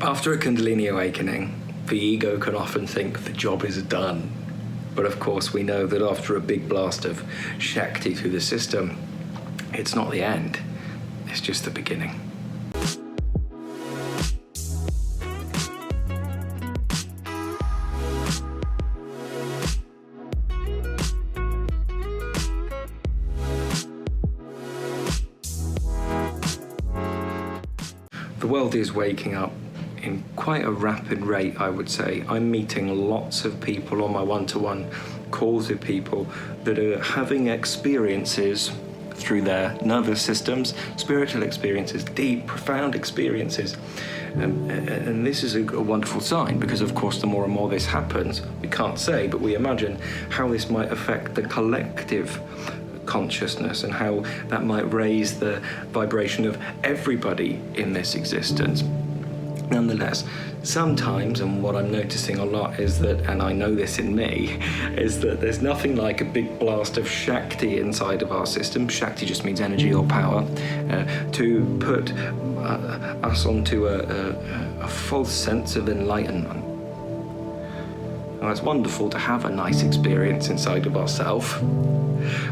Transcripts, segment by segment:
After a Kundalini awakening, the ego can often think the job is done. But of course we know that after a big blast of Shakti through the system, it's not the end, it's just the beginning. The world is waking up in quite a rapid rate, I would say. I'm meeting lots of people on my one-to-one calls with people that are having experiences through their nervous systems, spiritual experiences, deep, profound experiences. And this is a wonderful sign, because of course the more and more this happens, we can't say, but we imagine how this might affect the collective consciousness and how that might raise the vibration of everybody in this existence. Nonetheless, sometimes, and what I'm noticing a lot is that, and I know this in me, is that there's nothing like a big blast of Shakti inside of our system. Shakti just means energy or power, to put us onto a false sense of enlightenment. Now, it's wonderful to have a nice experience inside of ourselves,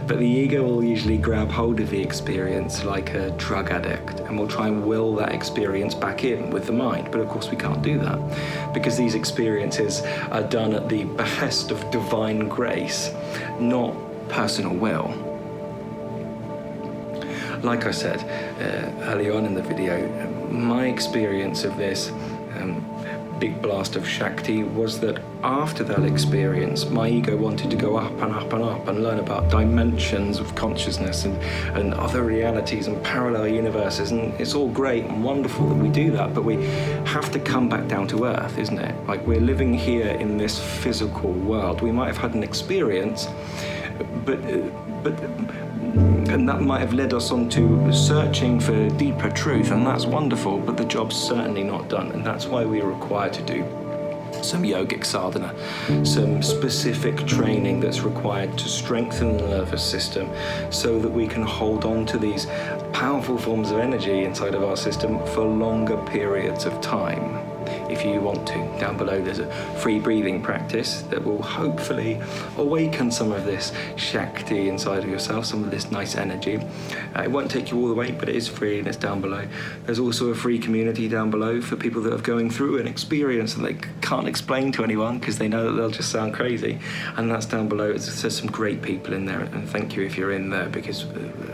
but the ego will usually grab hold of the experience like a drug addict and will try and will that experience back in with the mind. But of course we can't do that, because these experiences are done at the behest of divine grace, not personal will. Like I said earlier on in the video, my experience of this big blast of Shakti was that after that experience, my ego wanted to go up and up and up and learn about dimensions of consciousness and other realities and parallel universes. And it's all great and wonderful that we do that, but we have to come back down to earth, isn't it? Like, we're living here in this physical world. We might have had an experience, and that might have led us on to searching for deeper truth, and that's wonderful, but the job's certainly not done, and that's why we're required to do some yogic sadhana, some specific training that's required to strengthen the nervous system so that we can hold on to these powerful forms of energy inside of our system for longer periods of time. If you want to, down below there's a free breathing practice that will hopefully awaken some of this Shakti inside of yourself, some of this nice energy. It won't take you all the way, but it is free and it's down below. There's also a free community down below for people that are going through an experience and they can't explain to anyone because they know that they'll just sound crazy, and that's down below. There's some great people in there, and thank you if you're in there, because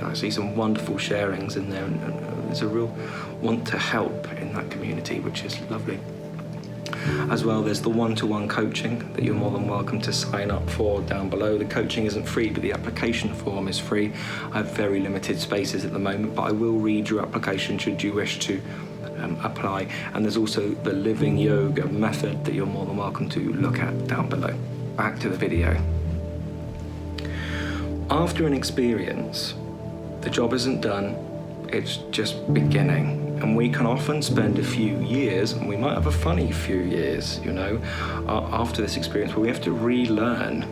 I see some wonderful sharings in there, and there's a real want to help in that community, which is lovely. As well, there's the one-to-one coaching that you're more than welcome to sign up for down below. The coaching isn't free, but the application form is free. I have very limited spaces at the moment, but I will read your application should you wish to apply. And there's also the living yoga method that you're more than welcome to look at down below. Back to the video. After an experience, the job isn't done, it's just beginning. And we can often spend a few years, and we might have a funny few years, you know, after this experience, where we have to relearn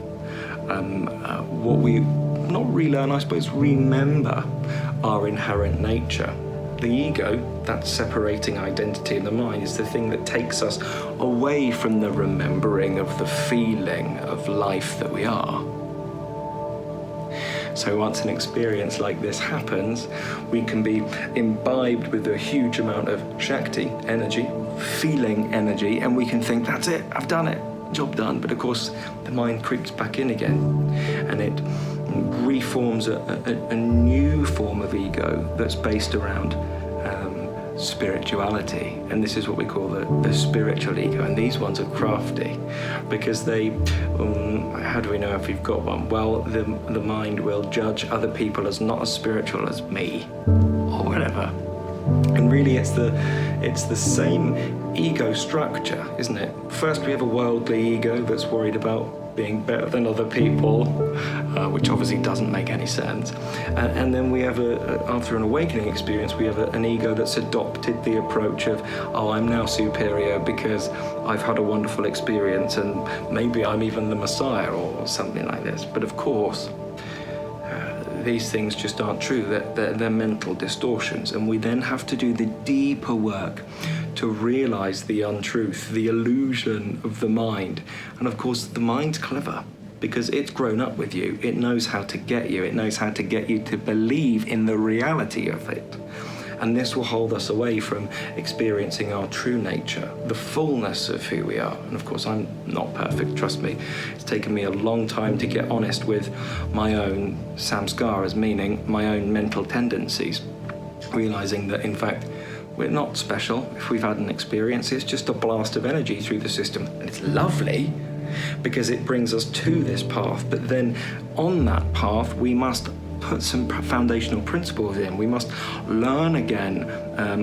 remember our inherent nature. The ego, that separating identity in the mind, is the thing that takes us away from the remembering of the feeling of life that we are. So once an experience like this happens, we can be imbibed with a huge amount of Shakti, energy, feeling energy, and we can think, that's it, I've done it, job done. But of course, the mind creeps back in again, and it reforms a new form of ego that's based around spirituality, and this is what we call the spiritual ego. And these ones are crafty, because they how do we know if you've got one? Well, the mind will judge other people as not as spiritual as me or whatever, and really it's the same ego structure, isn't it? First we have a worldly ego that's worried about being better than other people, which obviously doesn't make any sense. And then we have, after an awakening experience, we have an ego that's adopted the approach of, oh, I'm now superior because I've had a wonderful experience and maybe I'm even the Messiah or something like this. But of course, these things just aren't true. They're mental distortions, and we then have to do the deeper work to realize the untruth, the illusion of the mind. And of course, the mind's clever because it's grown up with you. It knows how to get you. It knows how to get you to believe in the reality of it. And this will hold us away from experiencing our true nature, the fullness of who we are. And of course, I'm not perfect, trust me. It's taken me a long time to get honest with my own samskaras, meaning my own mental tendencies, realizing that in fact, we're not special. If we've had an experience, it's just a blast of energy through the system. And it's lovely because it brings us to this path. But then on that path, we must put some foundational principles in. We must learn again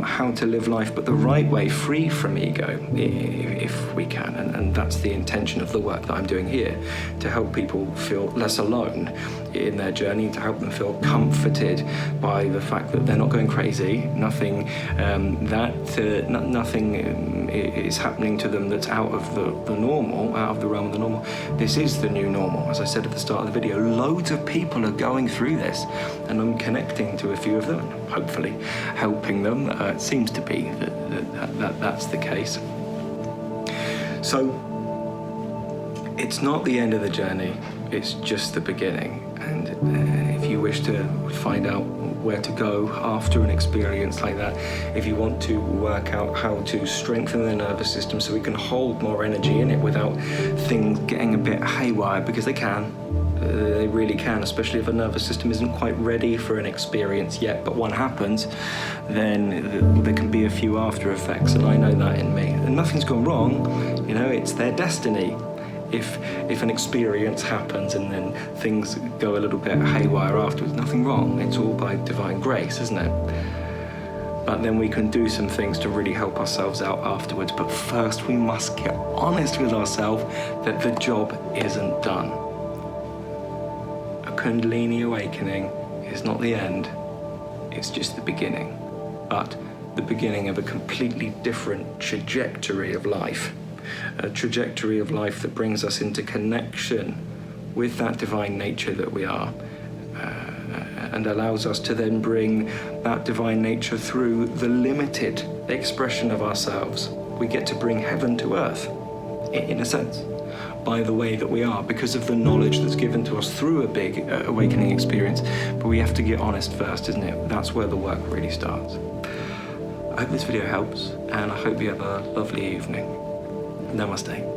how to live life, but the right way, free from ego, if we can. And that's the intention of the work that I'm doing here, to help people feel less alone in their journey, to help them feel comforted by the fact that they're not going crazy. Nothing nothing is happening to them that's out of the normal, out of the realm of the normal. This is the new normal. As I said at the start of the video, loads of people are going through this, and I'm connecting to a few of them, and hopefully helping them. It seems to be that's the case. So it's not the end of the journey, it's just the beginning. And if you wish to find out where to go after an experience like that, if you want to work out how to strengthen the nervous system so we can hold more energy in it without things getting a bit haywire, because they can. They really can, especially if a nervous system isn't quite ready for an experience yet, but one happens, then there can be a few after effects, and I know that in me. And nothing's gone wrong, you know, it's their destiny. If an experience happens and then things go a little bit haywire afterwards, nothing wrong. It's all by divine grace, isn't it? But then we can do some things to really help ourselves out afterwards. But first we must get honest with ourselves that the job isn't done. A Kundalini awakening is not the end, it's just the beginning. But the beginning of a completely different trajectory of life. A trajectory of life that brings us into connection with that divine nature that we are, and allows us to then bring that divine nature through the limited expression of ourselves. We get to bring heaven to earth, in a sense, by the way that we are, because of the knowledge that's given to us through a big awakening experience. But we have to get honest first, isn't it? That's where the work really starts. I hope this video helps, and I hope you have a lovely evening. Namaste.